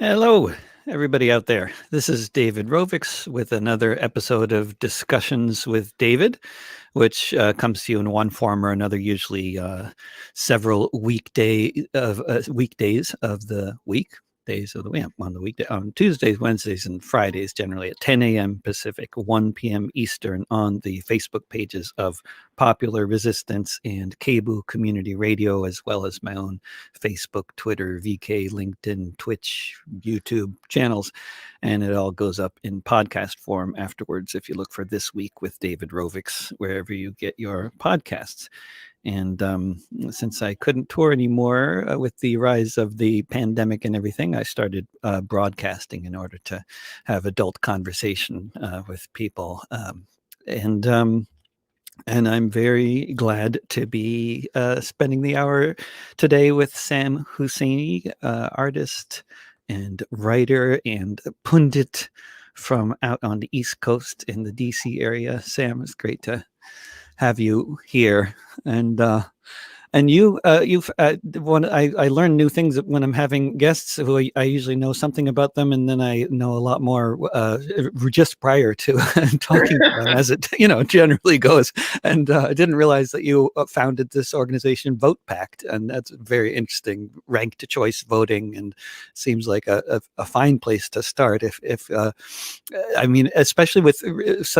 Hello, everybody out there. This is David Rovix with another episode of Discussions with David, which comes to you in one form or another, usually several weekdays of the week. Days of the week on the weekday on Tuesdays, Wednesdays, and Fridays, generally at 10 a.m. Pacific, 1 p.m. Eastern, on the Facebook pages of Popular Resistance and Cable Community Radio, as well as my own Facebook, Twitter, VK, LinkedIn, Twitch, YouTube channels. And it all goes up in podcast form afterwards if you look for This Week with David Rovix, wherever you get your podcasts. And since I couldn't tour anymore with the rise of the pandemic and everything, I started broadcasting in order to have adult conversation with people. And I'm very glad to be spending the hour today with Sam Husseini, artist and writer and pundit from out on the East Coast in the DC area. Sam, it's great to have you here. And you've when I learn new things when I'm having guests who I usually know something about them, and then I know a lot more just prior to talking to them, as it generally goes. And I didn't realize that you founded this organization, Pact, and that's very interesting. Ranked choice voting, and seems like a fine place to start. If I mean, especially with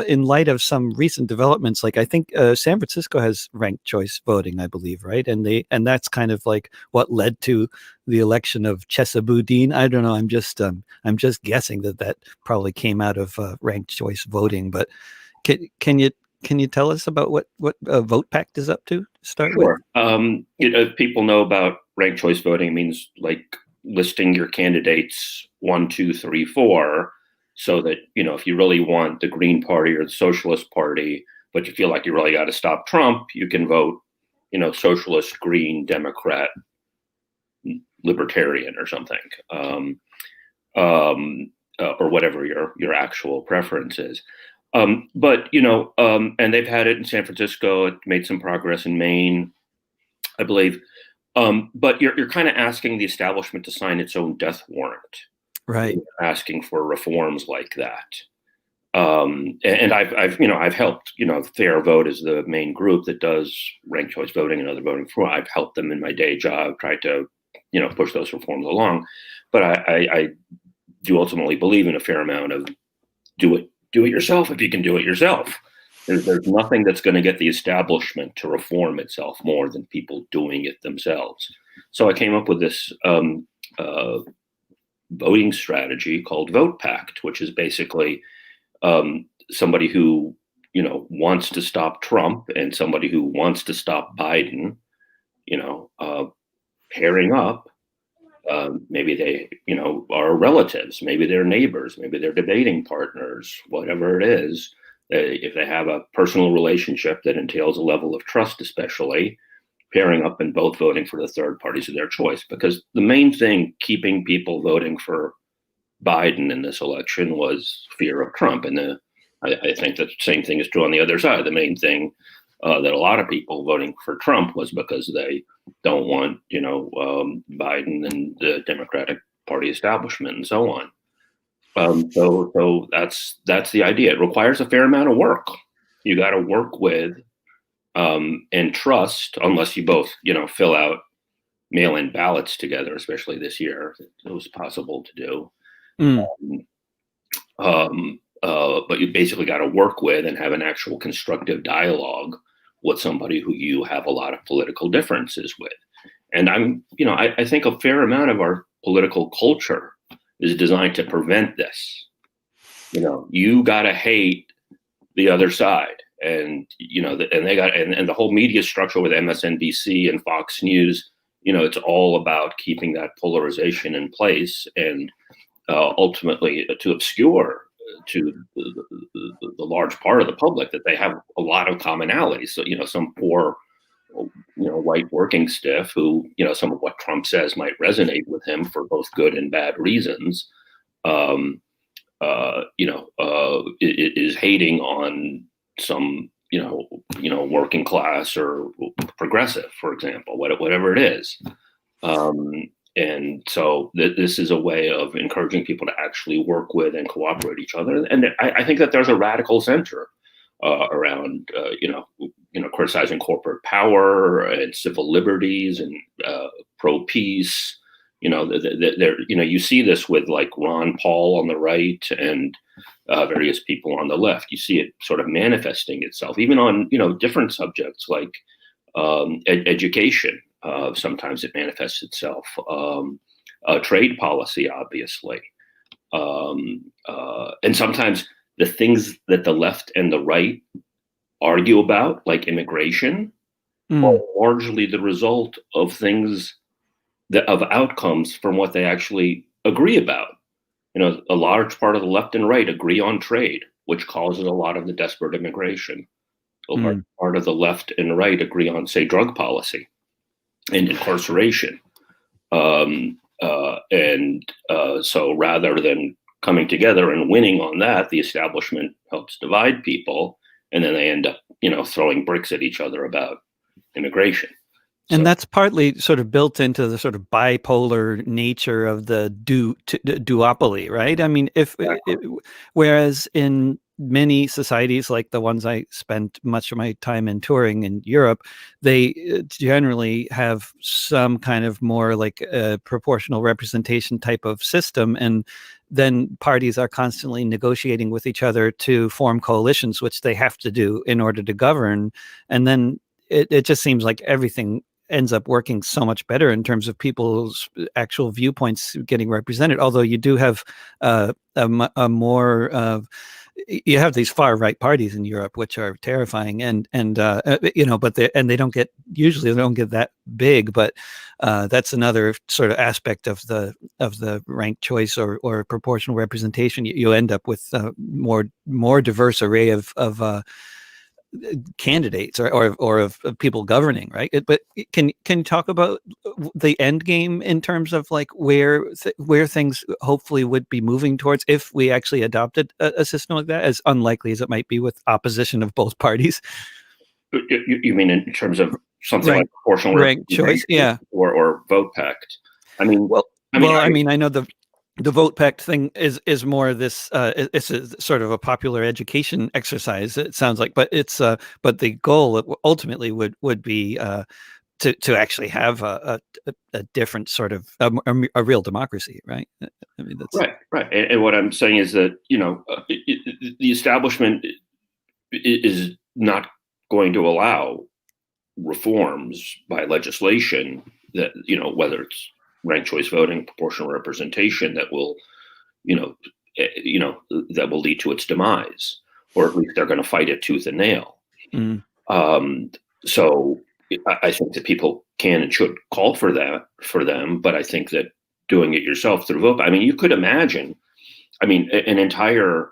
in light of some recent developments, like I think San Francisco has ranked choice voting, I believe, right? And that's kind of like what led to the election of Chesaboudin. I don't know. I'm just guessing that probably came out of ranked choice voting. But can you tell us about what Vote Pact is up to start with? If people know about ranked choice voting, it means like listing your candidates 1, 2, 3, 4, so that if you really want the Green Party or the Socialist Party, but you feel like you really got to stop Trump, you can vote Socialist, Green, Democrat, Libertarian, or something, or whatever your actual preference is. And they've had it in San Francisco. It made some progress in Maine, I believe. But you're kind of asking the establishment to sign its own death warrant, right? You're asking for reforms like that. And I've helped, Fair Vote is the main group that does ranked choice voting and other voting for. I've helped them in my day job, tried to, push those reforms along. But I do ultimately believe in a fair amount of do it yourself if you can do it yourself. There's nothing that's going to get the establishment to reform itself more than people doing it themselves. So I came up with this voting strategy called Vote Pact, which is basically somebody who wants to stop Trump and somebody who wants to stop Biden, pairing up. Maybe they are relatives, maybe they're neighbors, maybe they're debating partners, whatever it is. If they have a personal relationship that entails a level of trust, especially, pairing up and both voting for the third parties of their choice. Because the main thing keeping people voting for Biden in this election was fear of Trump. And I think the same thing is true on the other side. The main thing that a lot of people voting for Trump was because they don't want, Biden and the Democratic Party establishment and so on. So that's the idea. It requires a fair amount of work. You got to work with and trust, unless you both, fill out mail-in ballots together, especially this year. It was possible to do. But you basically got to work with and have an actual constructive dialogue with somebody who you have a lot of political differences with. And I think a fair amount of our political culture is designed to prevent this. You got to hate the other side. And, and the whole media structure with MSNBC and Fox News, it's all about keeping that polarization in place and ultimately to obscure to the large part of the public that they have a lot of commonalities. So, some poor, white working stiff who, some of what Trump says might resonate with him for both good and bad reasons, is hating on some, working class or progressive, for example, whatever it is. And so this is a way of encouraging people to actually work with and cooperate each other. And I think that there's a radical center around, criticizing corporate power and civil liberties and pro peace. You see this with like Ron Paul on the right and various people on the left. You see it sort of manifesting itself, even on different subjects like education. Sometimes it manifests itself. Trade policy, obviously, and sometimes the things that the left and the right argue about, like immigration, are largely the result of things of outcomes from what they actually agree about. A large part of the left and right agree on trade, which causes a lot of the desperate immigration. A large part of the left and right agree on, say, drug policy and incarceration. So rather than coming together and winning on that, the establishment helps divide people, and then they end up, throwing bricks at each other about immigration. And that's partly sort of built into the sort of bipolar nature of the duopoly, right? I mean, whereas in many societies like the ones I spent much of my time in touring in Europe, they generally have some kind of more like a proportional representation type of system, and then parties are constantly negotiating with each other to form coalitions, which they have to do in order to govern. And then it just seems like everything ends up working so much better in terms of people's actual viewpoints getting represented. Although you do have a more you have these far right parties in Europe, which are terrifying, but they don't get that big. But that's another sort of aspect of the ranked choice or proportional representation. You end up with more diverse array of candidates or of people governing, right? But can you talk about the end game in terms of like where things hopefully would be moving towards if we actually adopted a system like that, as unlikely as it might be with opposition of both parties? You mean in terms of something like proportional ranked choice, yeah, or vote pact? I mean, I know the vote pact thing is more this it's a sort of a popular education exercise, it sounds like, but but the goal ultimately would be to actually have a different sort of a real democracy, right? I mean, that's right. And what I'm saying is that the establishment is not going to allow reforms by legislation that whether it's ranked choice voting, proportional representation, that will that will lead to its demise, or at least they're going to fight it tooth and nail. So I think that people can and should call for that for them, but I think that doing it yourself through vote. I mean, you could imagine. I mean, an entire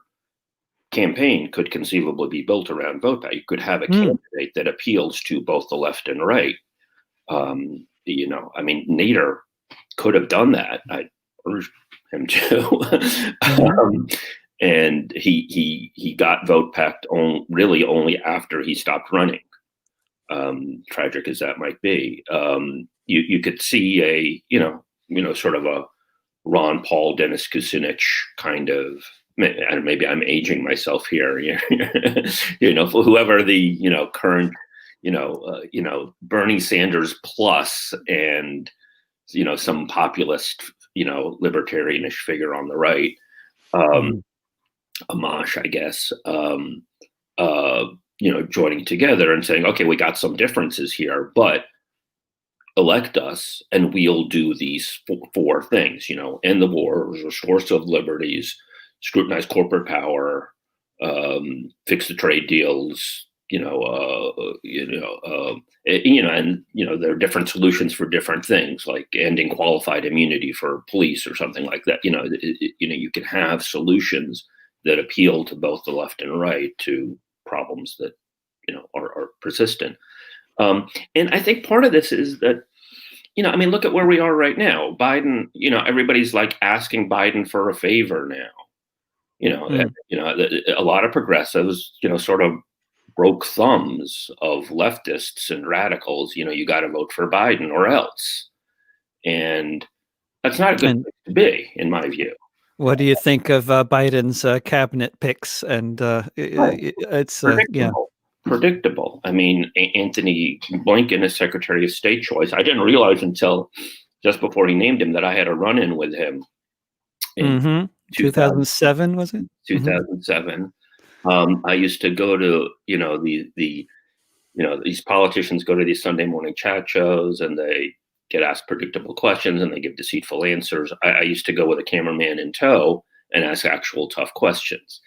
campaign could conceivably be built around vote. You could have a candidate that appeals to both the left and right. I mean, Nader could have done that. I urged him to. And he got vote pact really only after he stopped running. Tragic as that might be, you could see a sort of a Ron Paul, Dennis Kucinich kind of. And maybe I'm aging myself here. For whoever the current Bernie Sanders plus and some populist libertarianish figure on the right, Amash, I guess, joining together and saying, okay, we got some differences here, but elect us and we'll do these four things, end the wars, restore civil liberties, scrutinize corporate power, fix the trade deals, and there are different solutions for different things, like ending qualified immunity for police or something like that. You can have solutions that appeal to both the left and right to problems that are persistent. And I think part of this is that look at where we are right now. Biden, everybody's like asking Biden for a favor now. A lot of progressives, sort of broke thumbs of leftists and radicals. You got to vote for Biden or else. And That's not a good And place to be, in my view. what do you think of Biden's cabinet picks? And Right. it's yeah. Predictable. Predictable. I mean, Anthony Blinken as Secretary of State choice. I didn't realize until just before he named him that I had a run-in with him in Mm-hmm. 2000, 2007 was it? Mm-hmm. 2007. I used to go to, these politicians go to these Sunday morning chat shows and they get asked predictable questions and they give deceitful answers. I used to go with a cameraman in tow and ask actual tough questions.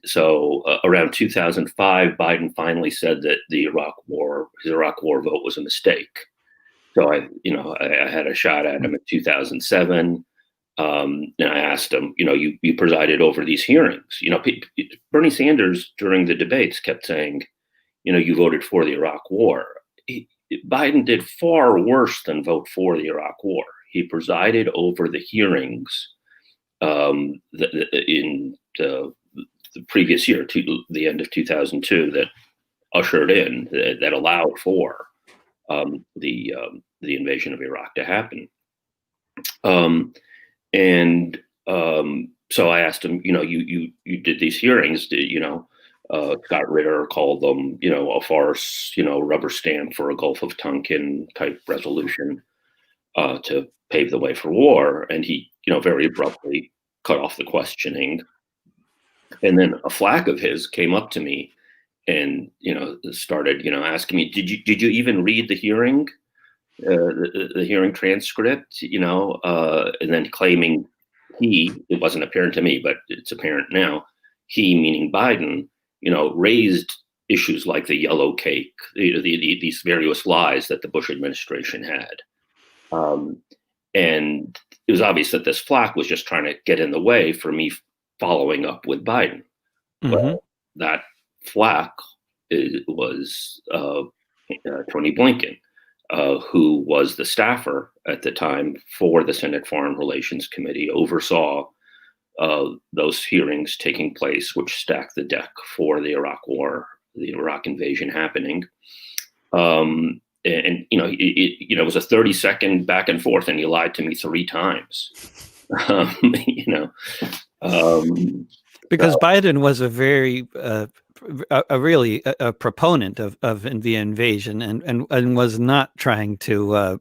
So around 2005, Biden finally said that his Iraq War vote was a mistake. So I had a shot at him in 2007. And I asked him, you presided over these hearings. Bernie Sanders during the debates kept saying, you voted for the Iraq War. Biden did far worse than vote for the Iraq War. He presided over the hearings in the previous year, to the end of 2002, that ushered in, that allowed for the invasion of Iraq to happen. And so I asked him, you did these hearings, Scott Ritter called them, a farce, rubber stamp for a Gulf of Tonkin type resolution to pave the way for war. And he, very abruptly cut off the questioning. And then a flack of his came up to me and, started, asking me, did you even read the hearing? The hearing transcript, and then claiming it wasn't apparent to me, but it's apparent now, he, meaning Biden, raised issues like the yellow cake, these various lies that the Bush administration had. And it was obvious that this flack was just trying to get in the way for me following up with Biden. Mm-hmm. Well, that flack was Tony Blinken, who was the staffer at the time for the Senate Foreign Relations Committee, oversaw those hearings taking place, which stacked the deck for the Iraq War, the Iraq invasion happening. It was a 30-second back and forth, and he lied to me 3 times. Because Biden was a very really a proponent of the invasion and was not trying to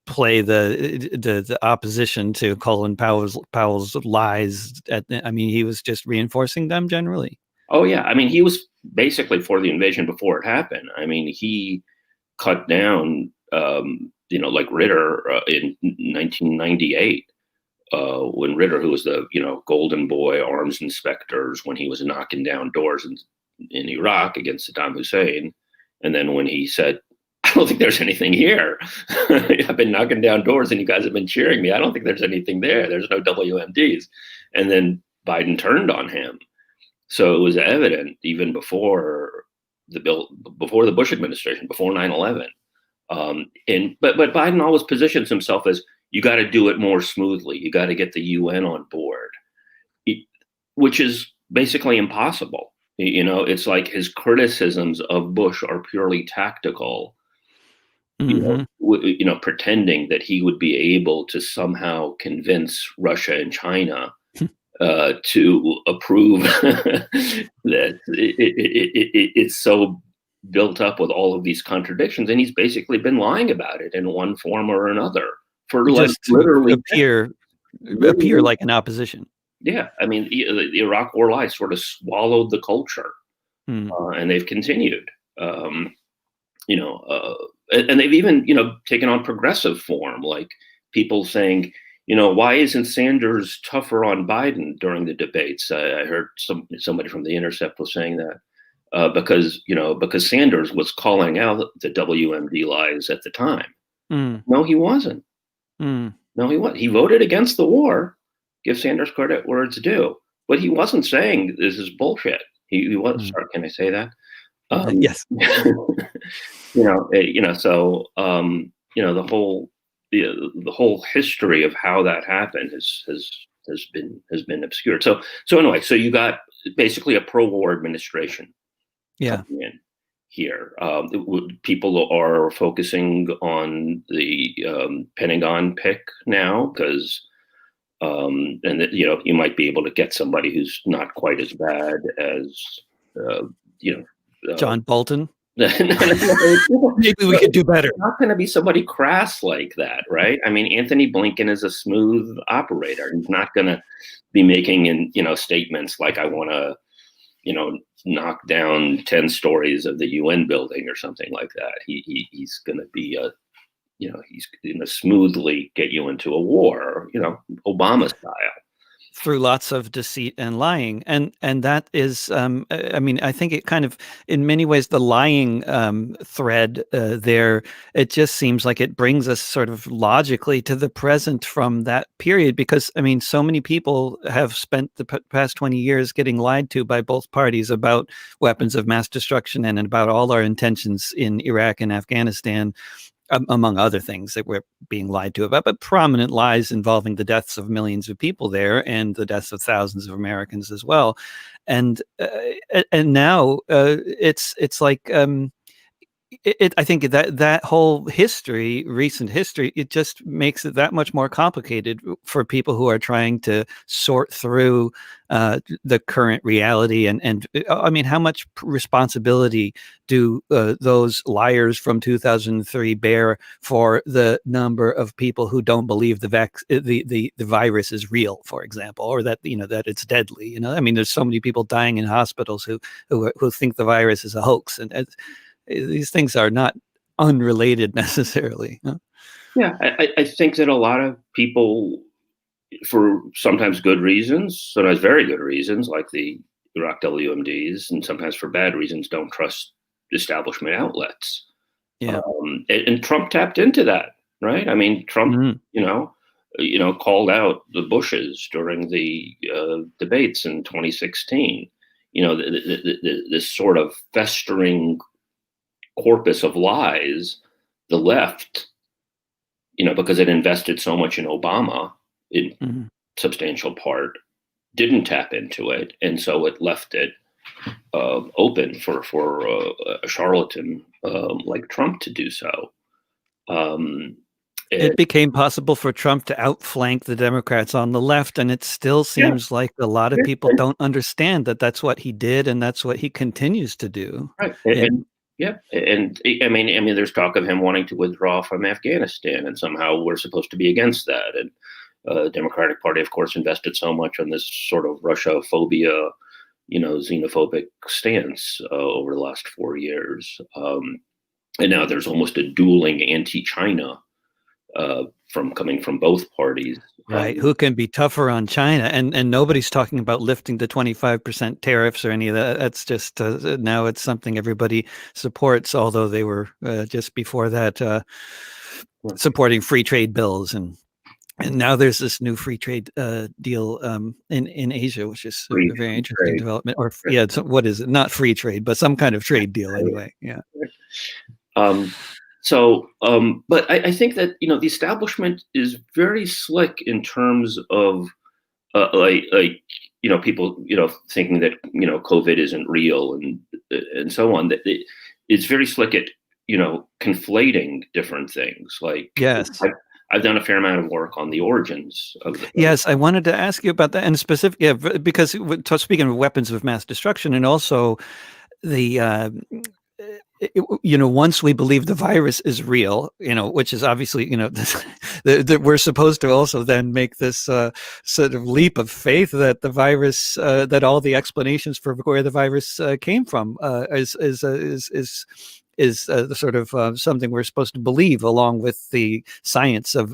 play the opposition to Colin Powell's lies. He was just reinforcing them generally. Oh yeah, he was basically for the invasion before it happened. He cut down, like Ritter in 1998. When Ritter, who was the golden boy arms inspectors, when he was knocking down doors in Iraq against Saddam Hussein, and then when he said, "I don't think there's anything here. I've been knocking down doors and you guys have been cheering me. I don't think there's anything there. There's no WMDs." And then Biden turned on him. So it was evident even before the Bush administration, before 9/11. But Biden always positions himself as, you got to do it more smoothly. You got to get the UN on board, which is basically impossible. It's like his criticisms of Bush are purely tactical, Mm-hmm. Pretending that he would be able to somehow convince Russia and China to approve that it's so built up with all of these contradictions. And he's basically been lying about it in one form or another for just to literally appear like an opposition. Yeah, the Iraq War lies sort of swallowed the culture, and they've continued. And they've even taken on progressive form, like people saying, why isn't Sanders tougher on Biden during the debates? I heard somebody from The Intercept was saying that because Sanders was calling out the WMD lies at the time. No, he wasn't. No, he wasn't. He voted against the war. Give Sanders credit where it's due, but he wasn't saying this is bullshit. He was. Sorry, can I say that? Yes. So the whole history of how that happened has been obscured. So anyway, so you got basically a pro-war administration. Yeah. Coming in. here. People are focusing on the Pentagon pick now because, and that, you might be able to get somebody who's not quite as bad as, uh, you know, John Bolton. no, Maybe we could do better. It's not going to be somebody crass like that, right? I mean, Anthony Blinken is a smooth operator. He's not going to be making statements like, I want to, knock down 10 stories of the UN building or something like that. He's going to be he's going to smoothly get you into a war, Obama style. Through lots of deceit and lying, and that is, I mean, I think it kind of, in many ways, the lying thread there. It just seems like it brings us sort of logically to the present from that period, because I mean, so many people have spent the past 20 years getting lied to by both parties about weapons of mass destruction and about all our intentions in Iraq and Afghanistan, among other things that we're being lied to about, but prominent lies involving the deaths of millions of people there and the deaths of thousands of Americans as well. And now it's like, I think that whole history, recent history, it just makes it that much more complicated for people who are trying to sort through the current reality. And I mean, how much responsibility do those liars from 2003 bear for the number of people who don't believe the virus is real, for example, or that that it's deadly? I mean, there's so many people dying in hospitals who think the virus is a hoax, and these things are not unrelated necessarily. Huh? Yeah, I think that a lot of people, for sometimes good reasons, sometimes very good reasons, like the Iraq WMDs, and sometimes for bad reasons, don't trust establishment outlets. Yeah. And Trump tapped into that, right? I mean, Trump, called out the Bushes during the debates in 2016. This sort of festering corpus of lies, the left, because it invested so much in Obama, in substantial part, didn't tap into it, and so it left it open for a charlatan like Trump to do so. It became possible for Trump to outflank the Democrats on the left, and it still seems like a lot of people don't understand that that's what he did, and that's what he continues to do. Right. And I mean, there's talk of him wanting to withdraw from Afghanistan, and somehow we're supposed to be against that. And the Democratic Party, of course, invested so much on this sort of Russia phobia, xenophobic stance over the last 4 years. And now there's almost a dueling anti-China coming from both parties. Right. Who can be tougher on China? And nobody's talking about lifting the 25% tariffs or any of that. That's just now it's something everybody supports, although they were just before that supporting free trade bills. And now there's this new free trade deal in Asia, which is a very interesting development. Or what is it? Not free trade, but some kind of trade deal anyway. Yeah. But I think that the establishment is very slick in terms of people thinking that COVID isn't real and so on. That it's very slick at conflating different things. Like, yes, I've done a fair amount of work on the origins of Yes, I wanted to ask you about that, and specifically, because speaking of weapons of mass destruction, and also the once we believe the virus is real, which is obviously, we're supposed to also then make this sort of leap of faith that the virus, that all the explanations for where the virus came from is the sort of something we're supposed to believe, along with the science of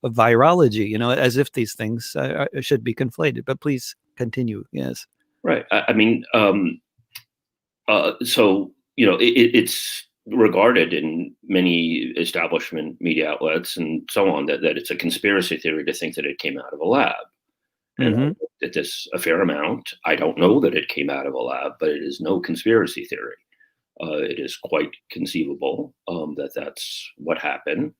virology, as if these things should be conflated. But please continue. Yes. Right. I mean, so it's regarded in many establishment media outlets and so on that it's a conspiracy theory to think that it came out of a lab. And I looked at this a fair amount. I don't know that it came out of a lab, but it is no conspiracy theory. It is quite conceivable that that's what happened.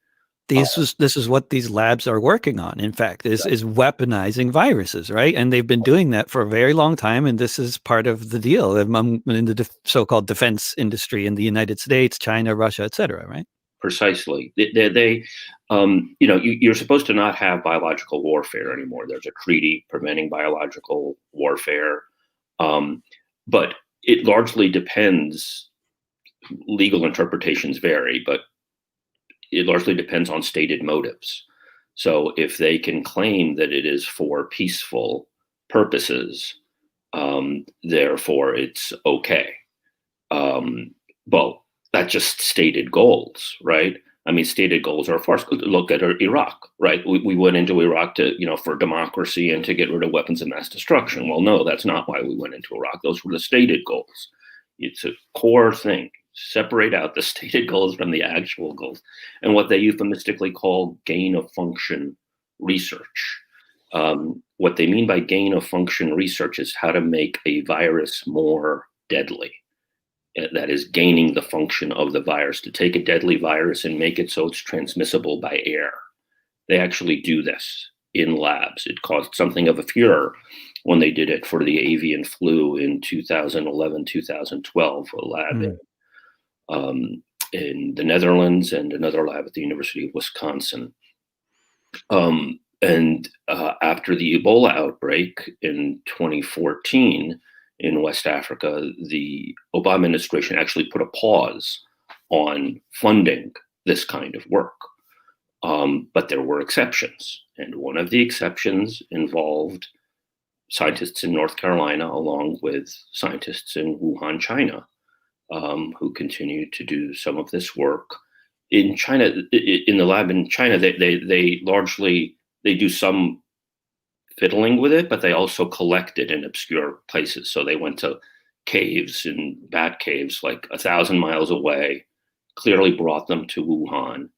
This is what these labs are working on. In fact, is weaponizing viruses, right? And they've been doing that for a very long time. And this is part of the deal in the so-called defense industry in the United States, China, Russia, et cetera, right? Precisely. You're supposed to not have biological warfare anymore. There's a treaty preventing biological warfare, but it largely depends. Legal interpretations vary, but it largely depends on stated motives. So if they can claim that it is for peaceful purposes, therefore it's okay. Well, that's just stated goals, right? I mean, stated goals are farce. Look at Iraq, right? We went into Iraq for democracy and to get rid of weapons of mass destruction. Well, no, that's not why we went into Iraq. Those were the stated goals. It's a core thing. Separate out the stated goals from the actual goals, and what they euphemistically call gain of function research. What they mean by gain of function research is how to make a virus more deadly. That is gaining the function of the virus, to take a deadly virus and make it so it's transmissible by air. They actually do this in labs. It caused something of a furor when they did it for the avian flu in 2011, 2012, a lab in the Netherlands and another lab at the University of Wisconsin. And after the Ebola outbreak in 2014 in West Africa, the Obama administration actually put a pause on funding this kind of work. But there were exceptions. And one of the exceptions involved scientists in North Carolina, along with scientists in Wuhan, China, who continue to do some of this work. In China, in the lab in China, they largely do some fiddling with it, but they also collect it in obscure places. So they went to caves, in bat caves, like 1,000 miles away, clearly brought them to Wuhan,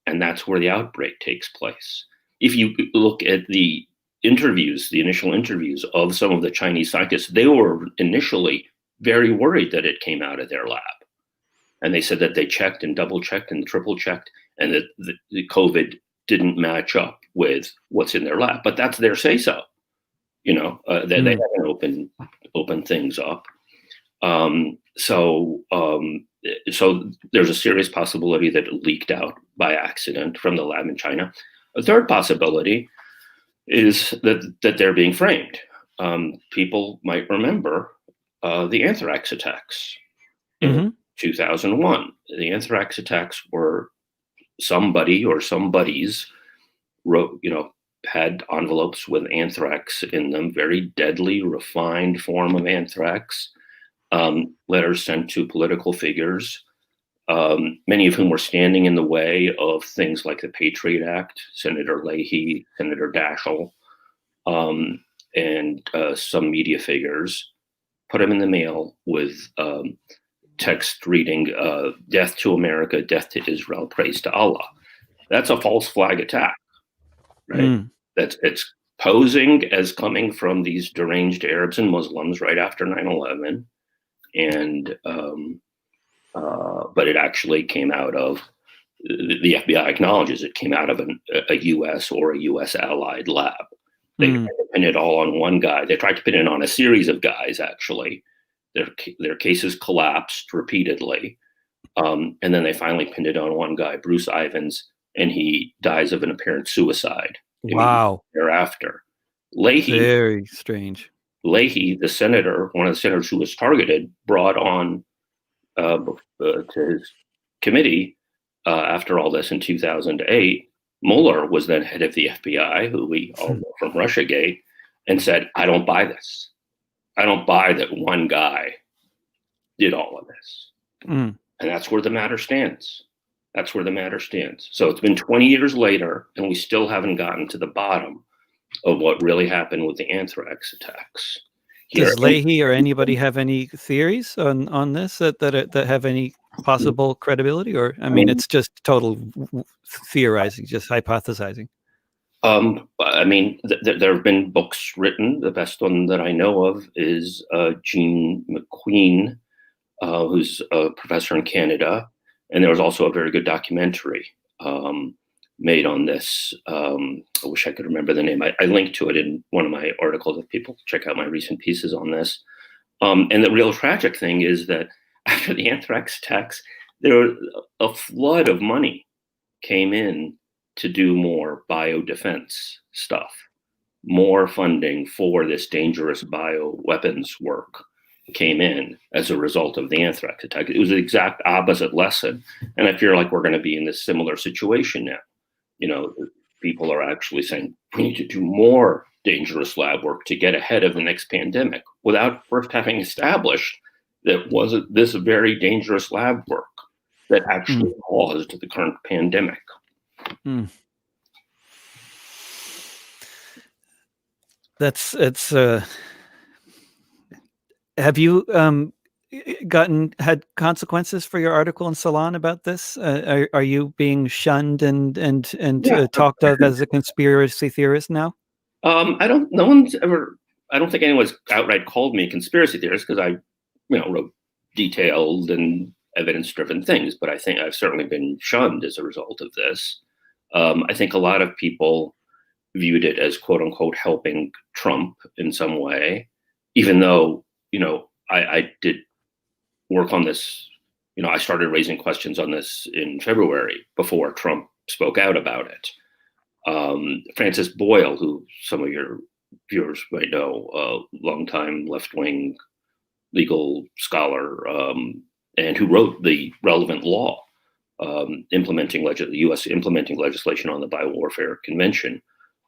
and that's where the outbreak takes place. If you look at the interviews, the initial interviews of some of the Chinese scientists, they were initially very worried that it came out of their lab. And they said that they checked and double checked and triple checked, and that the COVID didn't match up with what's in their lab. But that's their say so. They haven't opened things up. So there's a serious possibility that it leaked out by accident from the lab in China. A third possibility is that they're being framed. People might remember the anthrax attacks in 2001. The anthrax attacks were somebody or some buddies wrote, had envelopes with anthrax in them, very deadly, refined form of anthrax, letters sent to political figures, many of whom were standing in the way of things like the Patriot Act, Senator Leahy, Senator Daschle, and some media figures, put them in the mail with text reading, "Death to America, death to Israel, praise to Allah." That's a false flag attack, right? It's posing as coming from these deranged Arabs and Muslims right after 9/11, and but it actually came out of, the FBI acknowledges it came out of a U.S. or a U.S. allied lab. They tried to pin it all on one guy. They tried to pin it on a series of guys, actually. Their cases collapsed repeatedly. And then they finally pinned it on one guy, Bruce Ivins, and he dies of an apparent suicide. Wow. Thereafter. Leahy. Very strange. Leahy, the senator, one of the senators who was targeted, brought on to his committee after all this in 2008. Mueller was then head of the FBI, who we all know from Russiagate, and said, "I don't buy this. I don't buy that one guy did all of this." And that's where the matter stands. That's where the matter stands. So it's been 20 years later, and we still haven't gotten to the bottom of what really happened with the anthrax attacks. Does Leahy or anybody have any theories on this that have any possible credibility? Or, I mean, it's just total theorizing, just hypothesizing. I mean, there have been books written. The best one that I know of is Jean McQueen, who's a professor in Canada. And there was also a very good documentary made on this. I wish I could remember the name. I linked to it in one of my articles if people check out my recent pieces on this. And the real tragic thing is that after the anthrax attacks, there was a flood of money came in to do more biodefense stuff, more funding for this dangerous bioweapons work came in as a result of the anthrax attack. It was the exact opposite lesson. And I feel like we're going to be in this similar situation now. You know, people are actually saying we need to do more dangerous lab work to get ahead of the next pandemic without first having established that wasn't this very dangerous lab work that actually caused the current pandemic. Have you had consequences for your article in Salon about this? Are you being shunned and talked of as a conspiracy theorist now? I don't think anyone's outright called me a conspiracy theorist because I, wrote detailed and evidence-driven things, but I think I've certainly been shunned as a result of this. I think a lot of people viewed it as quote unquote helping Trump in some way, even though, I did work on this. I started raising questions on this in February before Trump spoke out about it. Francis Boyle, who some of your viewers might know, a longtime left-wing legal scholar, and who wrote the relevant law implementing the U.S. implementing legislation on the Biowarfare Convention,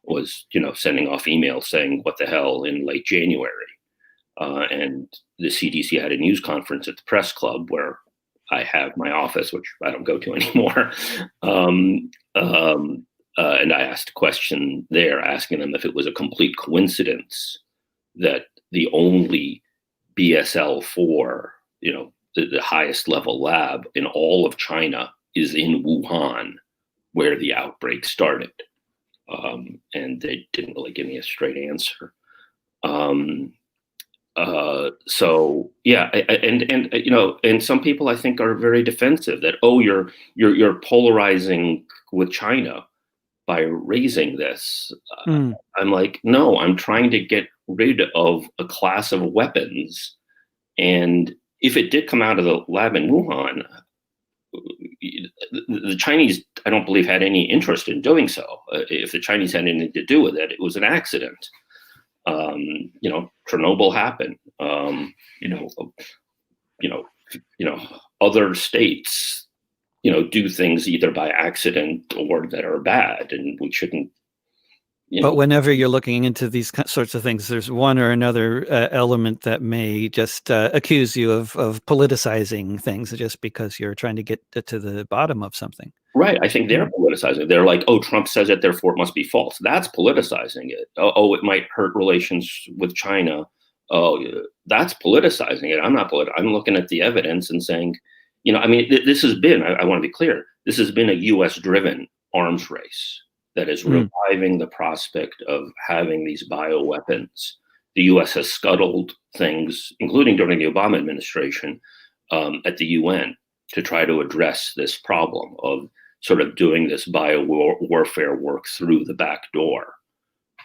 was sending off emails saying "what the hell" in late January, and the CDC had a news conference at the press club where I have my office, which I don't go to anymore. And I asked a question there, asking them if it was a complete coincidence that the only BSL-4, the highest level lab in all of China is in Wuhan, where the outbreak started. And they didn't really give me a straight answer. So yeah, and some people I think are very defensive that, oh, you're polarizing with China by raising this. I'm like, no, I'm trying to get rid of a class of weapons. And if it did come out of the lab in Wuhan, the Chinese, I don't believe, had any interest in doing so. If the Chinese had anything to do with it, it was an accident. Chernobyl happened. Other states, do things either by accident or that are bad, and we shouldn't. But whenever you're looking into these sorts of things, there's one or another element that may just accuse you of politicizing things just because you're trying to get to the bottom of something. Right. I think they're politicizing. They're like, oh, Trump says it, therefore it must be false. That's politicizing it. Oh, it might hurt relations with China. Oh, that's politicizing it. I'm not I'm looking at the evidence and saying, this has been, I want to be clear, this has been a US-driven arms race that is reviving the prospect of having these bioweapons. The US has scuttled things, including during the Obama administration, at the UN to try to address this problem of sort of doing this biowarfare work through the back door.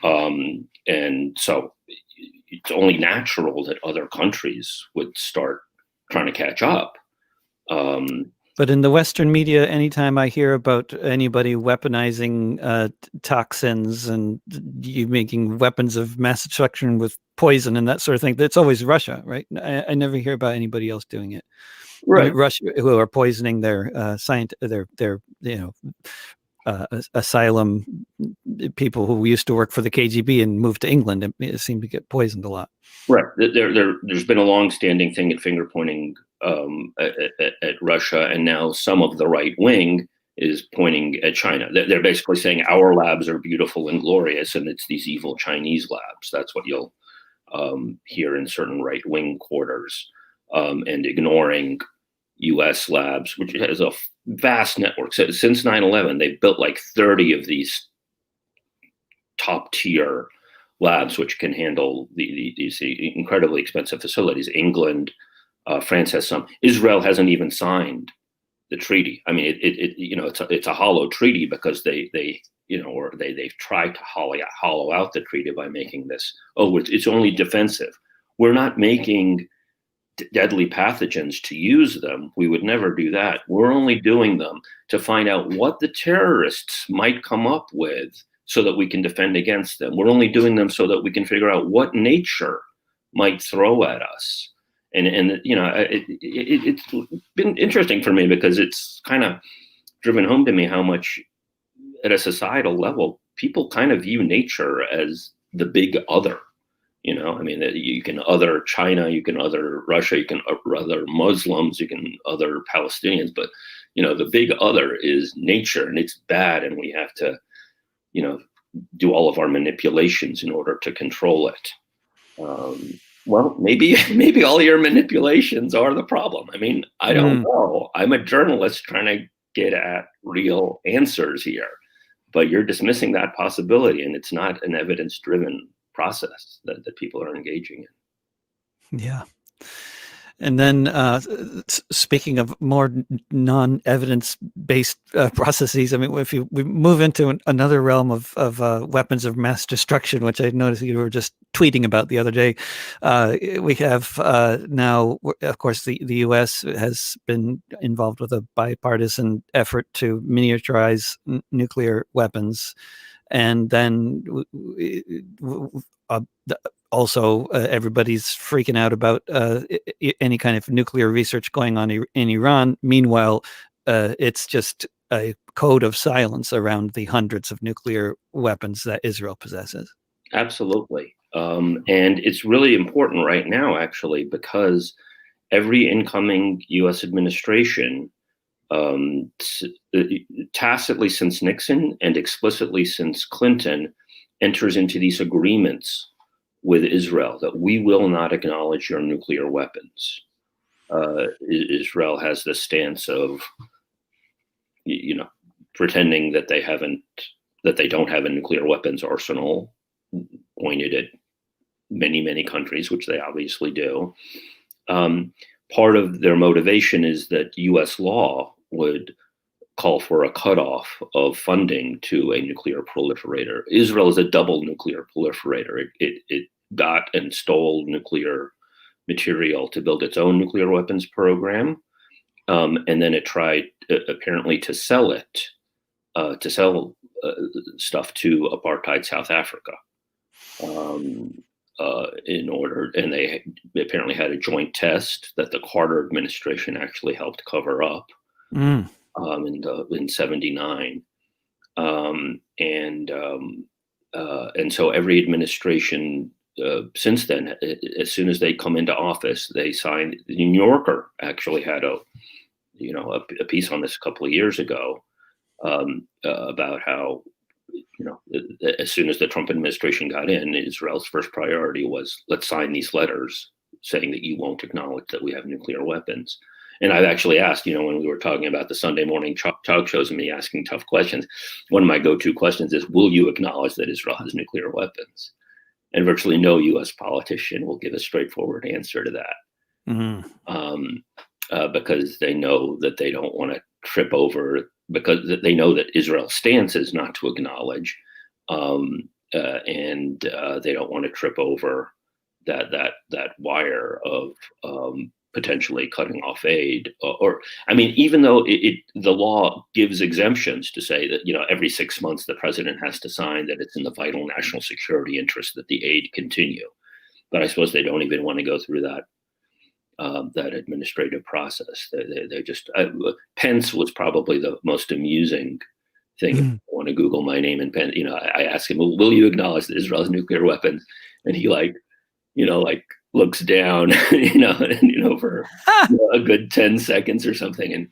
And so it's only natural that other countries would start trying to catch up. But in the Western media, anytime I hear about anybody weaponizing toxins and you making weapons of mass destruction with poison and that sort of thing, it's always Russia, right? I never hear about anybody else doing it. Right. Russia, who are poisoning their asylum people who used to work for the KGB and moved to England and seem to get poisoned a lot. Right. There's been a long-standing thing at finger pointing at Russia, and now some of the right wing is pointing at China. They're basically saying our labs are beautiful and glorious, and it's these evil Chinese labs. That's what you'll hear in certain right wing quarters, and ignoring U.S. labs, which has a vast network. So since 9/11, they've built like 30 of these top tier labs, which can handle these incredibly expensive facilities. England, France has some. Israel hasn't even signed the treaty. I mean, it's a hollow treaty because they've tried to hollow out the treaty by making this, it's only defensive. We're not making deadly pathogens to use them. We would never do that. We're only doing them to find out what the terrorists might come up with so that we can defend against them. We're only doing them so that we can figure out what nature might throw at us. And it's been interesting for me because it's kind of driven home to me how much at a societal level, people kind of view nature as the big other. I mean, you can other China, you can other Russia, you can other Muslims, you can other Palestinians, but, the big other is nature, and it's bad, and we have to, do all of our manipulations in order to control it. Well, maybe all your manipulations are the problem. I mean, I don't know. I'm a journalist trying to get at real answers here, but you're dismissing that possibility, and it's not an evidence-driven process that people are engaging in. Yeah. And then speaking of more non-evidence-based processes, I mean, if we move into another realm of weapons of mass destruction, which I noticed you were just tweeting about the other day, we have now, of course, the U.S. has been involved with a bipartisan effort to miniaturize nuclear weapons. And then also everybody's freaking out about any kind of nuclear research going on in Iran. Meanwhile, it's just a code of silence around the hundreds of nuclear weapons that Israel possesses. Absolutely. And it's really important right now, actually, because every incoming U.S. administration, tacitly since Nixon and explicitly since Clinton, enters into these agreements with Israel that we will not acknowledge your nuclear weapons. Israel has this stance of, pretending that they don't have a nuclear weapons arsenal pointed at many, many countries, which they obviously do. Part of their motivation is that U.S. law would call for a cutoff of funding to a nuclear proliferator. Israel is a double nuclear proliferator. It got and stole nuclear material to build its own nuclear weapons program, and then it tried apparently to sell stuff to apartheid South Africa. And they apparently had a joint test that the Carter administration actually helped cover up in '79, and so every administration since then, as soon as they come into office, they sign. The New Yorker actually had a piece on this a couple of years ago about how, as soon as the Trump administration got in, Israel's first priority was, let's sign these letters saying that you won't acknowledge that we have nuclear weapons. And I've actually asked, when we were talking about the Sunday morning talk shows and me asking tough questions, one of my go-to questions is, will you acknowledge that Israel has nuclear weapons? And virtually no U.S. politician will give a straightforward answer to that. Because they know that they don't want to trip over, because they know that Israel's stance is not to acknowledge, and they don't want to trip over that wire of potentially cutting off aid, or even though the law gives exemptions to say that every 6 months the president has to sign that it's in the vital national security interest that the aid continue, but I suppose they don't even want to go through that administrative process. They just Pence was probably the most amusing thing. If you want to Google my name and Pence, I asked him, will you acknowledge that Israel has nuclear weapons? And he looks down, for a good 10 seconds or something. And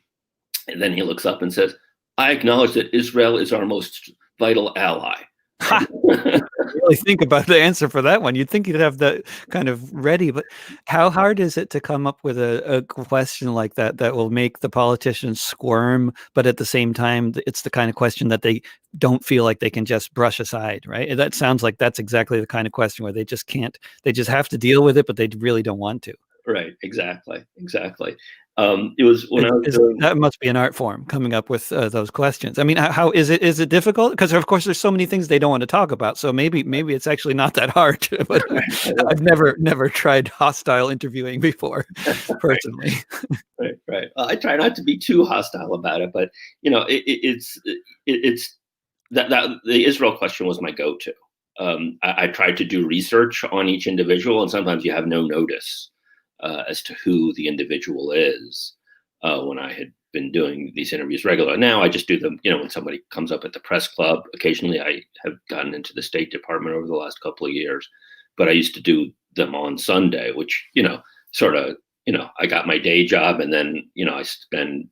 then he looks up and says, I acknowledge that Israel is our most vital ally. Really think about the answer for that one. You'd think you'd have that kind of ready, but how hard is it to come up with a question like that will make the politicians squirm, but at the same time, it's the kind of question that they don't feel like they can just brush aside, right? That sounds like that's exactly the kind of question where they just can't, they just have to deal with it, but they really don't want to. Right. Exactly. Exactly. It was when I was doing. That must be an art form, coming up with those questions. I mean, how is it? Is it difficult? Because of course, there's so many things they don't want to talk about. So maybe it's actually not that hard. But I've never tried hostile interviewing before, personally. Right, right. I try not to be too hostile about it, but it's that the Israel question was my go-to. I tried to do research on each individual, and sometimes you have no notice as to who the individual is. When I had been doing these interviews regularly, now I just do them. When somebody comes up at the press club. Occasionally, I have gotten into the State Department over the last couple of years, but I used to do them on Sunday, which sort of I got my day job, and then I spend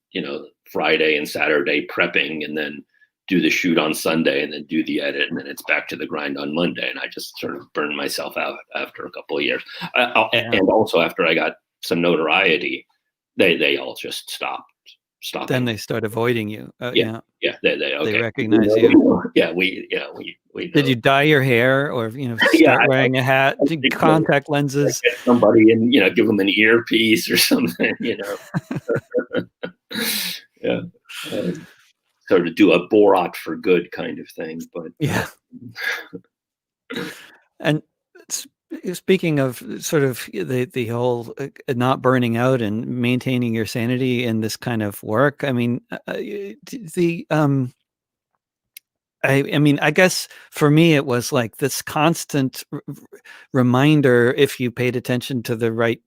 Friday and Saturday prepping, and then do the shoot on Sunday, and then do the edit, and then it's back to the grind on Monday. And I just sort of burned myself out after a couple of years. And also after I got some notoriety, they all just stopped. Then they start avoiding you. Yeah. They okay. recognize you. We Did you dye your hair, or start wearing a hat, contact lenses? Get somebody and give them an earpiece or something. Yeah. Sort of do a Borat for good kind of thing, but yeah. And speaking of sort of the whole not burning out and maintaining your sanity in this kind of work, I mean, I mean, I guess for me, it was like this constant reminder, if you paid attention to the right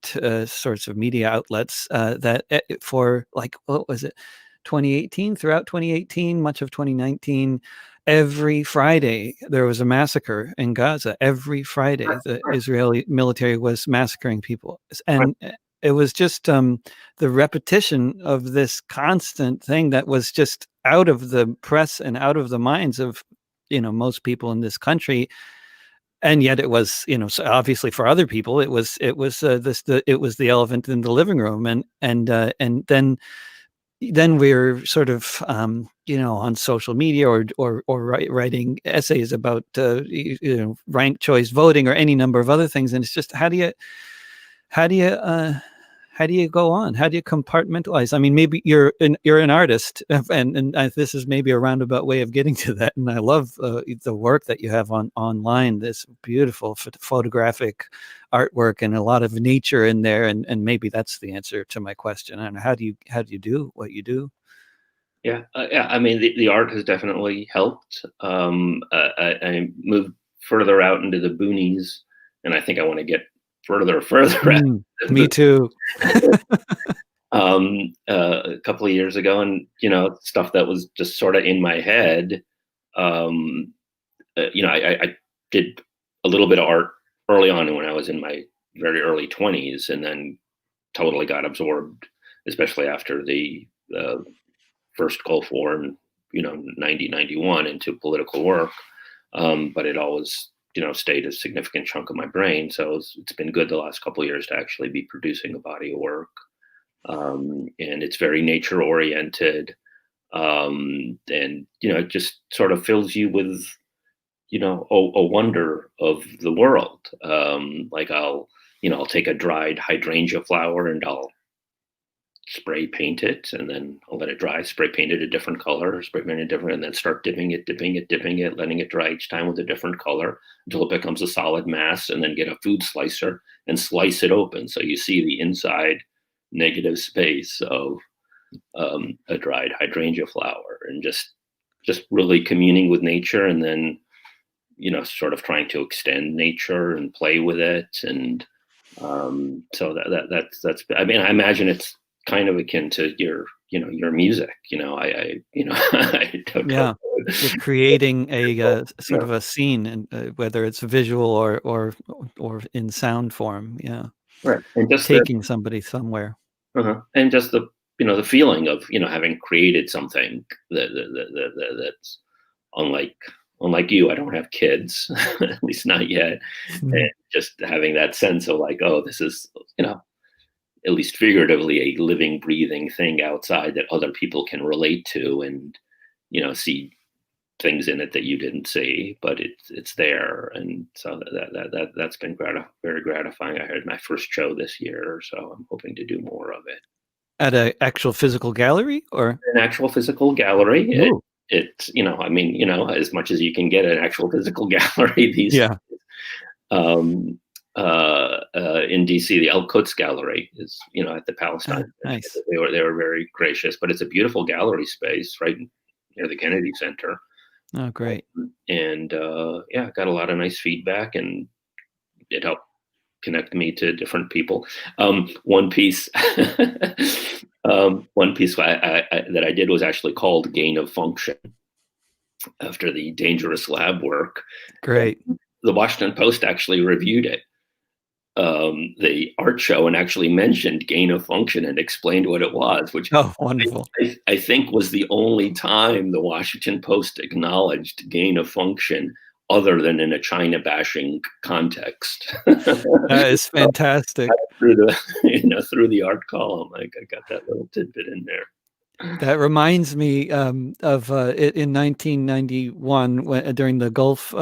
sorts of media outlets, that for like, what was it, 2018, throughout 2018, much of 2019, every Friday there was a massacre in Gaza. Every Friday, the Israeli military was massacring people. And it was just the repetition of this constant thing that was just out of the press and out of the minds of most people in this country. And yet it was, so obviously for other people it was it was the elephant in the living room. And then we're sort of on social media or writing essays about ranked choice voting or any number of other things, and it's just how do you go on? How do you compartmentalize? I mean, maybe you're an artist, and this is maybe a roundabout way of getting to that. And I love the work that you have online. This beautiful photographic artwork and a lot of nature in there. And maybe that's the answer to my question. I don't know, how do you do what you do? Yeah. I mean, the art has definitely helped. I moved further out into the boonies, and I think I want to get further out. Me too. A couple of years ago, and stuff that was just sort of in my head. I did a little bit of art early on when I was in my very early 20s, and then totally got absorbed, especially after the first Gulf War in 1991, into political work. But it always stayed a significant chunk of my brain. So it's been good the last couple of years to actually be producing a body of work. And it's very nature oriented. And, it just sort of fills you with, a wonder of the world. Like I'll take a dried hydrangea flower and I'll spray paint it, and then I'll let it dry, spray paint it a different color, spray paint it different, and then start dipping it, letting it dry each time with a different color until it becomes a solid mass, and then get a food slicer and slice it open. So you see the inside negative space of a dried hydrangea flower, and just really communing with nature, and then, sort of trying to extend nature and play with it. And so that's, I mean, I imagine it's kind of akin to your music. I don't know. You're creating a sort of a scene, and whether it's visual or in sound form. Yeah, right. And just taking somebody somewhere. And just the the feeling of having created something that's unlike you. I don't have kids, at least not yet. And just having that sense of like, oh, this is at least figuratively, a living, breathing thing outside that other people can relate to, and see things in it that you didn't see, but it's there, and so that's been very gratifying. I had my first show this year, so I'm hoping to do more of it. At an actual physical gallery, or? An actual physical gallery. Ooh. It's I mean, as much as you can get an actual physical gallery these Yeah. days. In DC, the El Quds Gallery is, at the Palestine. Nice. They were very gracious, but it's a beautiful gallery space right near the Kennedy Center. Oh, great. And yeah, got a lot of nice feedback, and it helped connect me to different people. One piece, one piece that I did was actually called "Gain of Function" after the dangerous lab work. Great. The Washington Post actually reviewed it, the art show, and actually mentioned gain of function and explained what it was, which wonderful. I think was the only time the Washington Post acknowledged gain of function other than in a China bashing context. That is fantastic. Through the through the art column, I got that little tidbit in there. That reminds me of it in 1991 during the Gulf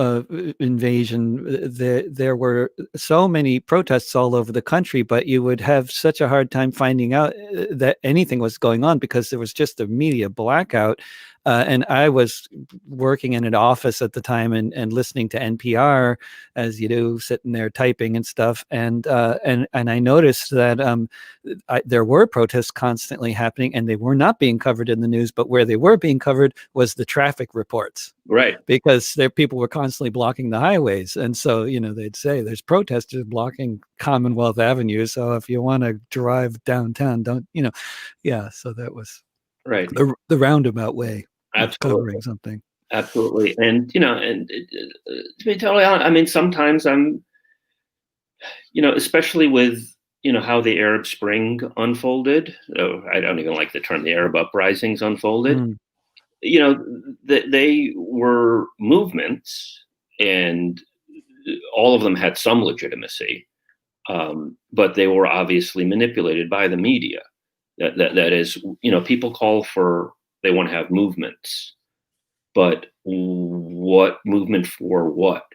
invasion. There were so many protests all over the country, but you would have such a hard time finding out that anything was going on because there was just a media blackout. And I was working in an office at the time and listening to NPR, as you do, sitting there typing and stuff. And I noticed that there were protests constantly happening, and they were not being covered in the news. But where they were being covered was the traffic reports, right? Because people were constantly blocking the highways, and so they'd say there's protesters blocking Commonwealth Avenue. So if you want to drive downtown, don't yeah. So that was right. The roundabout way. Absolutely. Covering something. Absolutely. And, to be totally honest, I mean, sometimes I'm, especially with, how the Arab Spring unfolded. I don't even like the term the Arab uprisings unfolded. They were movements, and all of them had some legitimacy, but they were obviously manipulated by the media. That is, people call for, they want to have movements, but what movement for what?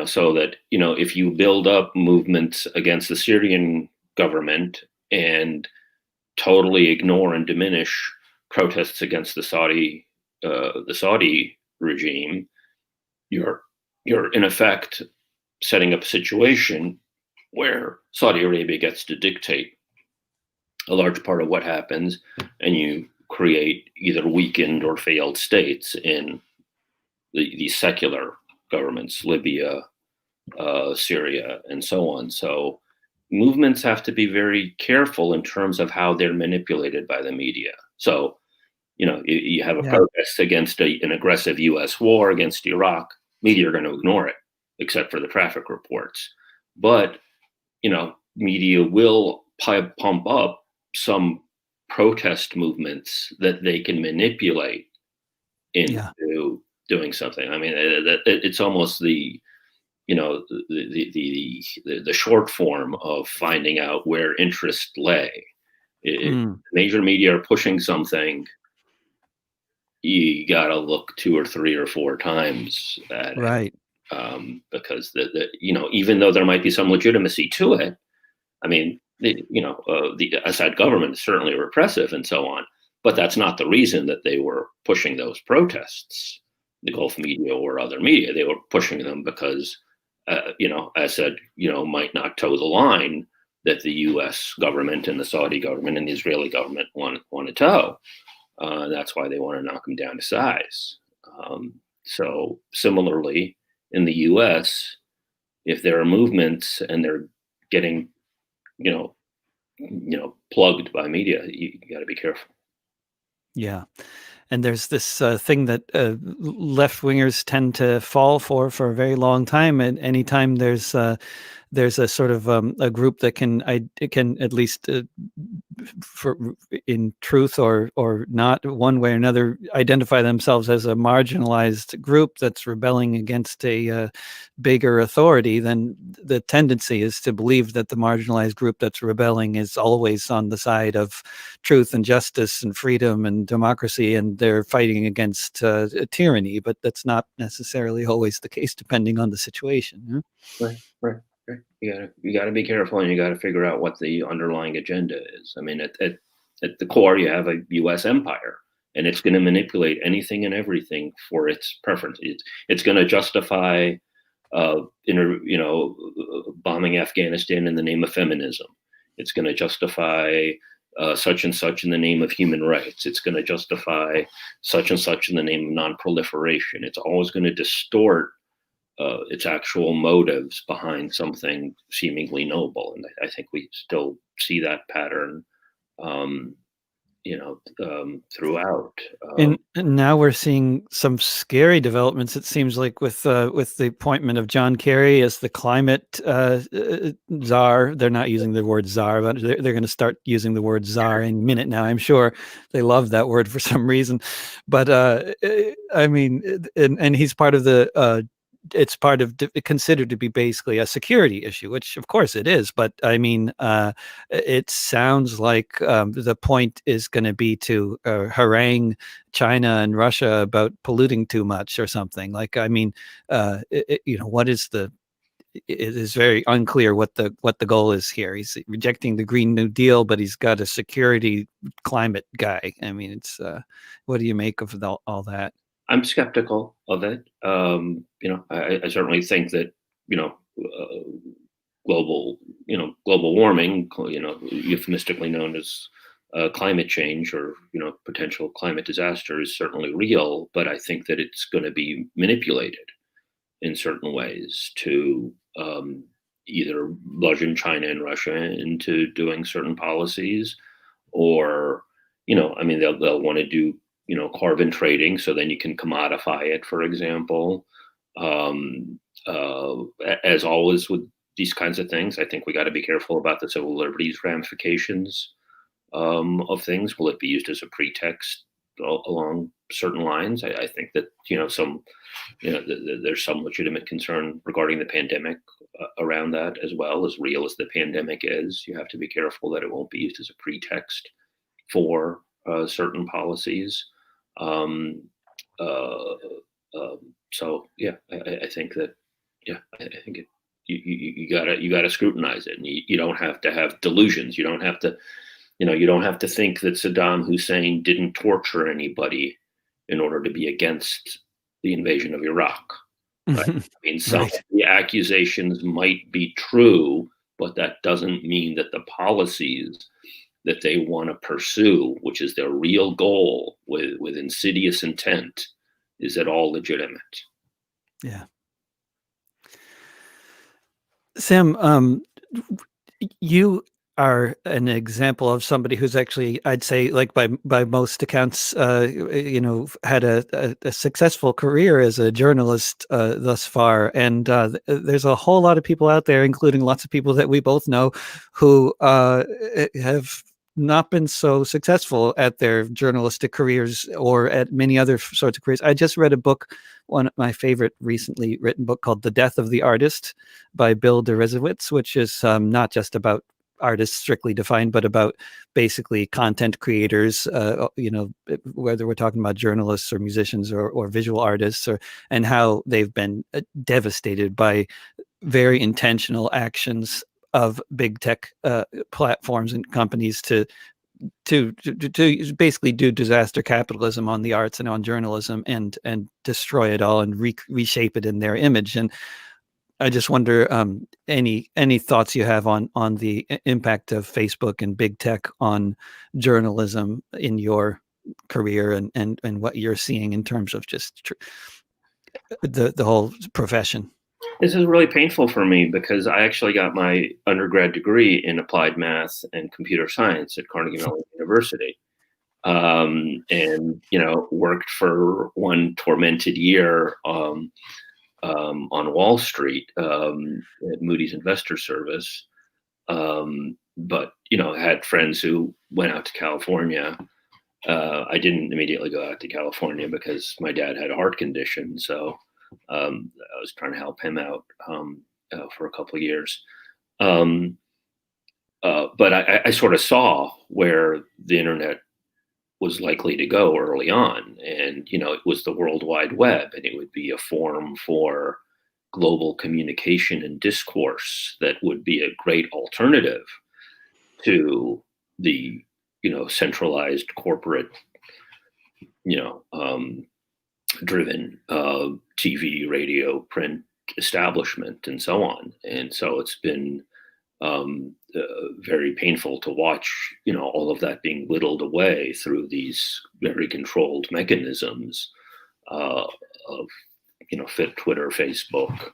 So that, if you build up movements against the Syrian government and totally ignore and diminish protests against the Saudi regime, you're in effect setting up a situation where Saudi Arabia gets to dictate a large part of what happens, and you create either weakened or failed states in the secular governments, Libya, Syria, and so on. So movements have to be very careful in terms of how they're manipulated by the media. So, you have a protest against an aggressive U.S. war against Iraq, media are going to ignore it, except for the traffic reports. But, media will pump up some protest movements that they can manipulate into doing something. I mean, it's almost the short form of finding out where interest lay. If major media are pushing something, you got to look 2 or 3 or 4 times at it, because even though there might be some legitimacy to it, I mean, the Assad government is certainly repressive and so on, but that's not the reason that they were pushing those protests, the Gulf media or other media. They were pushing them because, Assad, might not toe the line that the U.S. government and the Saudi government and the Israeli government want to toe. That's why they want to knock them down to size. So similarly, in the U.S., if there are movements and they're getting plugged by media, you got to be careful. Yeah. And there's this thing that left wingers tend to fall for a very long time. And anytime there's there's a sort of a group that can at least for in truth or not, one way or another, identify themselves as a marginalized group that's rebelling against a bigger authority, then the tendency is to believe that the marginalized group that's rebelling is always on the side of truth and justice and freedom and democracy, and they're fighting against tyranny. But that's not necessarily always the case, depending on the situation. Huh? Right, right, right. You gotta be careful, and you gotta figure out what the underlying agenda is. I mean, at the core, you have a U.S. empire, and it's going to manipulate anything and everything for its preferences. It's going to justify, bombing Afghanistan in the name of feminism. It's going to justify such and such in the name of human rights. It's going to justify such and such in the name of non-proliferation. It's always going to distort its actual motives behind something seemingly noble. And I think we still see that pattern, throughout. And now we're seeing some scary developments. It seems like with the appointment of John Kerry as the climate czar. They're not using the word czar, but they're going to start using the word czar in a minute now. I'm sure they love that word for some reason. But I mean, and he's part of the. It's part of considered to be basically a security issue, which of course it is. But I mean, it sounds like the point is going to be to harangue China and Russia about polluting too much or something. Like, I mean, what is the? It is very unclear what the goal is here. He's rejecting the Green New Deal, but he's got a security climate guy. I mean, it's what do you make of all that? I'm skeptical of it. I certainly think that global global warming, euphemistically known as climate change, or potential climate disaster, is certainly real. But I think that it's going to be manipulated in certain ways to either bludgeon China and Russia into doing certain policies, or they'll want to do carbon trading, so then you can commodify it, for example. As always with these kinds of things, I think we got to be careful about the civil liberties ramifications of things. Will it be used as a pretext along certain lines? I think that there's some legitimate concern regarding the pandemic around that as well. As real as the pandemic is, you have to be careful that it won't be used as a pretext for certain policies. So yeah, I think that I think you gotta scrutinize it, and you don't have to have delusions. You don't have to think that Saddam Hussein didn't torture anybody in order to be against the invasion of Iraq. Right? I mean, some of the accusations might be true, but that doesn't mean that the policies that they want to pursue, which is their real goal with insidious intent, is at all legitimate. Yeah. Sam, you are an example of somebody who's actually, I'd say, like by most accounts, had a successful career as a journalist thus far. And there's a whole lot of people out there, including lots of people that we both know, who have not been so successful at their journalistic careers or at many other sorts of careers. I just read a book, one of my favorite recently written book, called The Death of the Artist by Bill Deresiewicz, which is not just about artists strictly defined, but about basically content creators, whether we're talking about journalists or musicians or visual artists, and how they've been devastated by very intentional actions of big tech platforms and companies to basically do disaster capitalism on the arts and on journalism, and destroy it all and reshape it in their image. And I just wonder any thoughts you have on the impact of Facebook and big tech on journalism in your career, and what you're seeing in terms of just the whole profession. This is really painful for me because I actually got my undergrad degree in applied math and computer science at Carnegie Mellon University, and worked for one tormented year on Wall Street at Moody's Investor Service. But I had friends who went out to California. I didn't immediately go out to California because my dad had a heart condition, so I was trying to help him out for a couple of years. But I sort of saw where the internet was likely to go early on, and it was the World Wide Web, and it would be a forum for global communication and discourse that would be a great alternative to the centralized corporate driven TV, radio, print establishment, and so on. And so it's been very painful to watch all of that being whittled away through these very controlled mechanisms of Twitter, Facebook.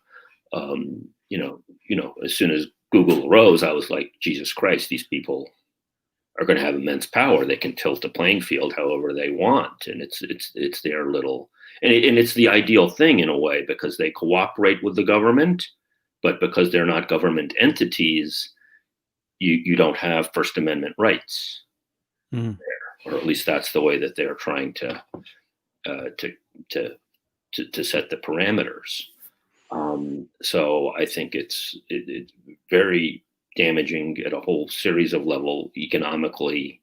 As soon as Google arose, I was like, Jesus Christ, these people are going to have immense power. They can tilt the playing field however they want, and it's their little, and it's the ideal thing in a way, because they cooperate with the government, but because they're not government entities, you don't have First Amendment rights there, or at least that's the way that they're trying to set the parameters. So I think it's very damaging at a whole series of level, economically,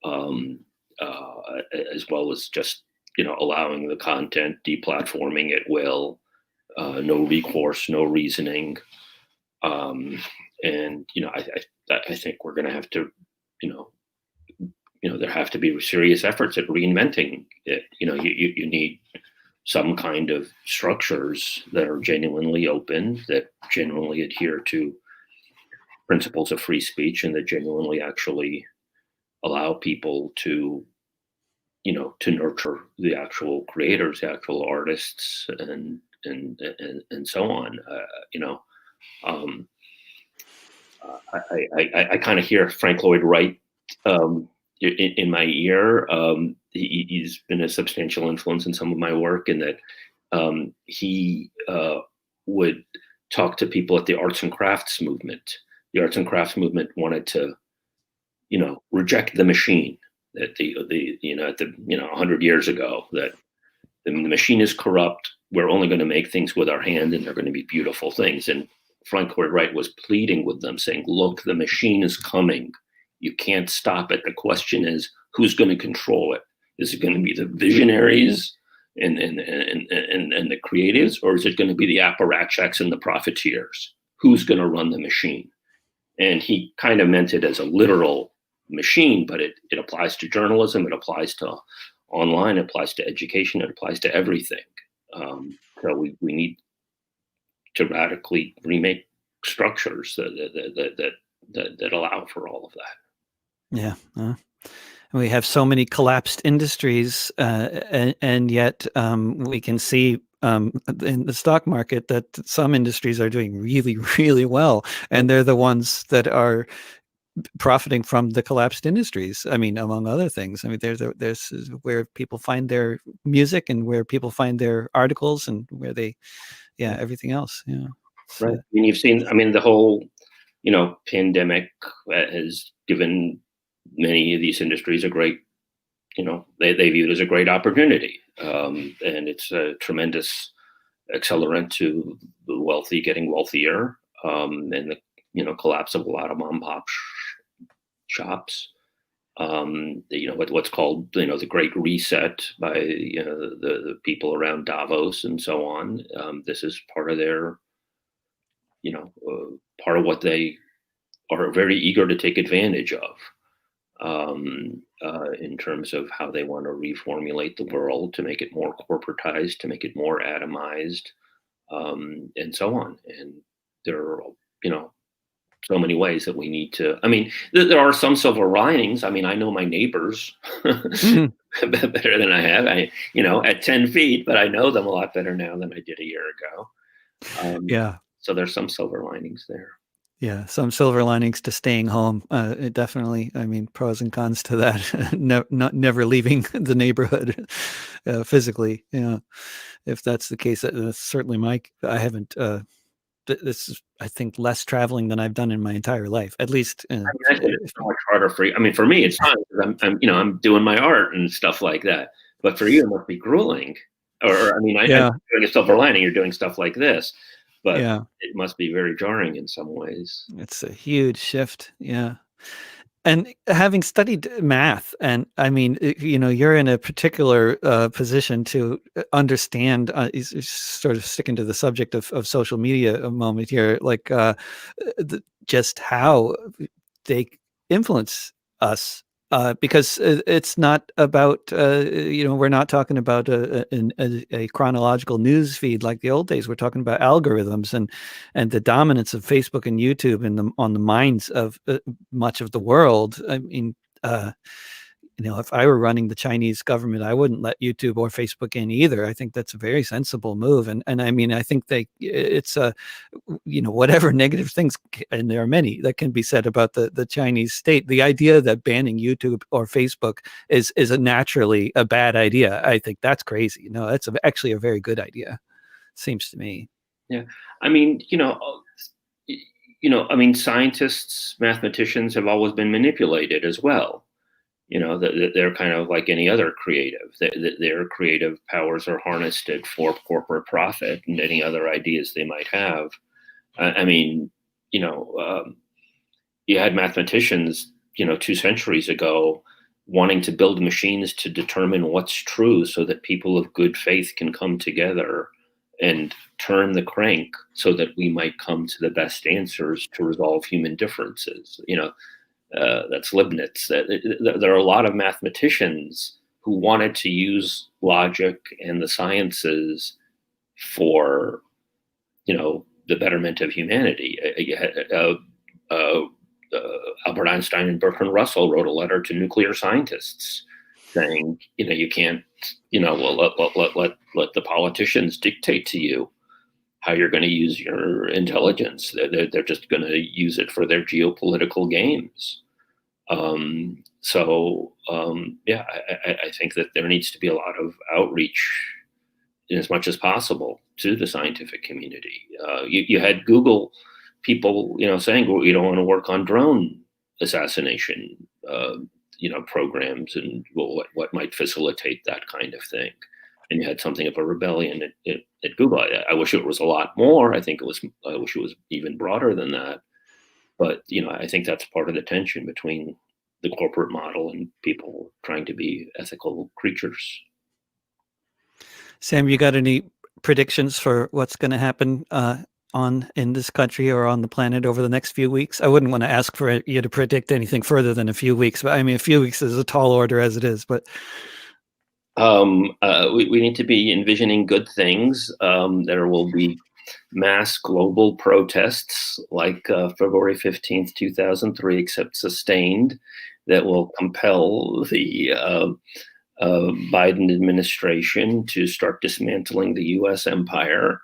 as well as just allowing the content, deplatforming at will, no recourse, no reasoning, and I think we're going to have to, there have to be serious efforts at reinventing it. You need some kind of structures that are genuinely open, that genuinely adhere to principles of free speech, and that genuinely actually allow people to nurture the actual creators, the actual artists, and so on. I kind of hear Frank Lloyd Wright in my ear. He's been a substantial influence in some of my work, in that he would talk to people at the arts and crafts movement. The arts and crafts movement wanted to, reject the machine. That the 100 years ago, that the machine is corrupt. We're only going to make things with our hand, and they're going to be beautiful things. And Frank Lloyd Wright was pleading with them, saying, "Look, the machine is coming. You can't stop it. The question is, who's going to control it? Is it going to be the visionaries and the creatives, or is it going to be the apparatchiks and the profiteers? Who's going to run the machine?" And he kind of meant it as a literal machine, but it applies to journalism, it applies to online, it applies to education, it applies to everything. So we need to radically remake structures that allow for all of that. Yeah. We have so many collapsed industries, and yet we can see in the stock market that some industries are doing really, really well, and they're the ones that are profiting from the collapsed industries. I mean, among other things. I mean, there's where people find their music, and where people find their articles, and where they, everything else. Right. I mean, you've seen. I mean, the whole, pandemic has given many of these industries a great, they view it as a great opportunity, and it's a tremendous accelerant to the wealthy getting wealthier, and the collapse of a lot of mom and pop shops. What's called the Great Reset by the people around Davos and so on. This is part of their part of what they are very eager to take advantage of, in terms of how they want to reformulate the world to make it more corporatized, to make it more atomized, and so on. And there are so many ways that we need to. I mean, there are some silver linings. I mean, I know my neighbors better than I have. At 10 feet, but I know them a lot better now than I did a year ago. So there's some silver linings there. Yeah, some silver linings to staying home. It definitely, I mean, pros and cons to that. Not never leaving the neighborhood physically. Yeah, if that's the case, that's certainly my. I haven't. This is, I think, less traveling than I've done in my entire life. At least, I imagine it's so much harder for you. I mean, for me, it's fine because I'm doing my art and stuff like that. But for you, it must be grueling. Or I mean, I'm yeah, doing a silver lining. You're doing stuff like this, but yeah, it must be very jarring in some ways. it's a huge shift. Yeah. And having studied math, and I mean, you're in a particular position to understand, sort of sticking to the subject of social media a moment here, like just how they influence us. Because it's not about, we're not talking about a chronological news feed like the old days. We're talking about algorithms and the dominance of Facebook and YouTube on the minds of much of the world. I mean, if I were running the Chinese government, I wouldn't let YouTube or Facebook in either. I think that's a very sensible move, and I mean, I think it's a, whatever negative things, and there are many that can be said about the Chinese state. The idea that banning YouTube or Facebook is naturally a bad idea, I think that's crazy. No, that's actually a very good idea, seems to me. Yeah, I mean, I mean, scientists, mathematicians have always been manipulated as well. They're kind of like any other creative. Their creative powers are harnessed for corporate profit and any other ideas they might have. I mean, you had mathematicians, 2 centuries ago, wanting to build machines to determine what's true so that people of good faith can come together and turn the crank so that we might come to the best answers to resolve human differences. That's Leibniz. There are a lot of mathematicians who wanted to use logic and the sciences for, the betterment of humanity. Albert Einstein and Bertrand Russell wrote a letter to nuclear scientists saying, you can't, let the politicians dictate to you how you're going to use your intelligence. They're just going to use it for their geopolitical games. Yeah, I think that there needs to be a lot of outreach as much as possible to the scientific community. You had Google people, saying, well, you don't want to work on drone assassination, programs and what might facilitate that kind of thing. And you had something of a rebellion at Google. I wish it was a lot more. I wish it was even broader than that. But I think that's part of the tension between the corporate model and people trying to be ethical creatures. Sam, you got any predictions for what's going to happen in this country or on the planet over the next few weeks? I wouldn't want to ask for you to predict anything further than a few weeks, but I mean, a few weeks is a tall order as it is. But we need to be envisioning good things. There will be mass global protests like February 15th, 2003, except sustained, that will compel the Biden administration to start dismantling the U.S. empire.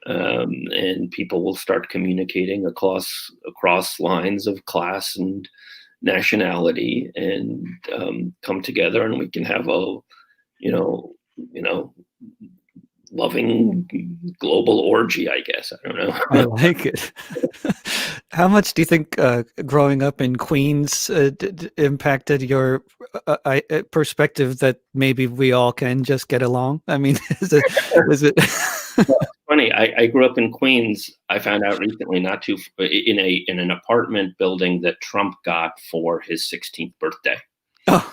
And people will start communicating across lines of class and nationality and come together, and we can have a loving global orgy, I guess. I don't know. I like it. How much do you think growing up in Queens impacted your perspective that maybe we all can just get along? I mean, is it? Well, it's funny. I grew up in Queens. I found out recently, not too in an apartment building that Trump got for his 16th birthday. Oh.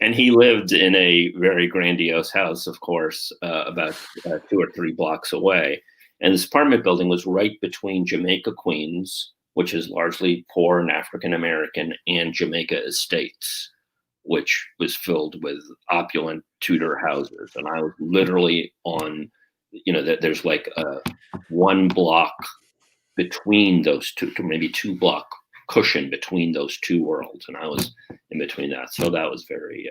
And he lived in a very grandiose house, of course, about 2 or 3 blocks away. And this apartment building was right between Jamaica, Queens, which is largely poor and African American, and Jamaica Estates, which was filled with opulent Tudor houses. And I was literally on, there's like a 1 block between those two, maybe 2 block cushion between those 2 worlds, and I was in between that. So that was very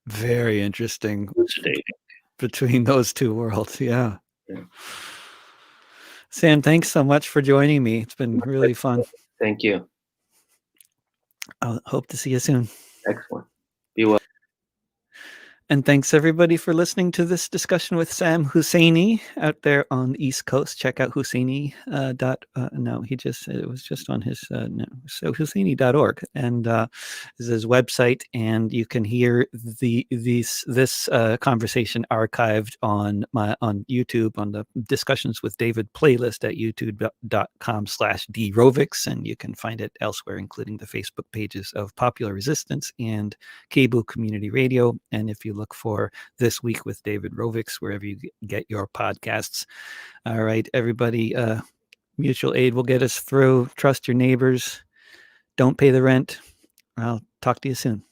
very interesting. elucidating Between those 2 worlds. Yeah. Sam, thanks so much for joining me. It's been really fun. Thank you. I hope to see you soon. Excellent. Be well. And thanks everybody for listening to this discussion with Sam Husseini out there on the East Coast. Check out Husseini. No, he just it was just on his no, so Husseini.org, and is his website, and you can hear this conversation archived on YouTube on the Discussions with David playlist at youtube.com/drovics, and you can find it elsewhere, including the Facebook pages of Popular Resistance and Cable Community Radio. And if you look for This Week with David Rovics wherever you get your podcasts. All right, everybody, mutual aid will get us through. Trust your neighbors. Don't pay the rent. I'll talk to you soon.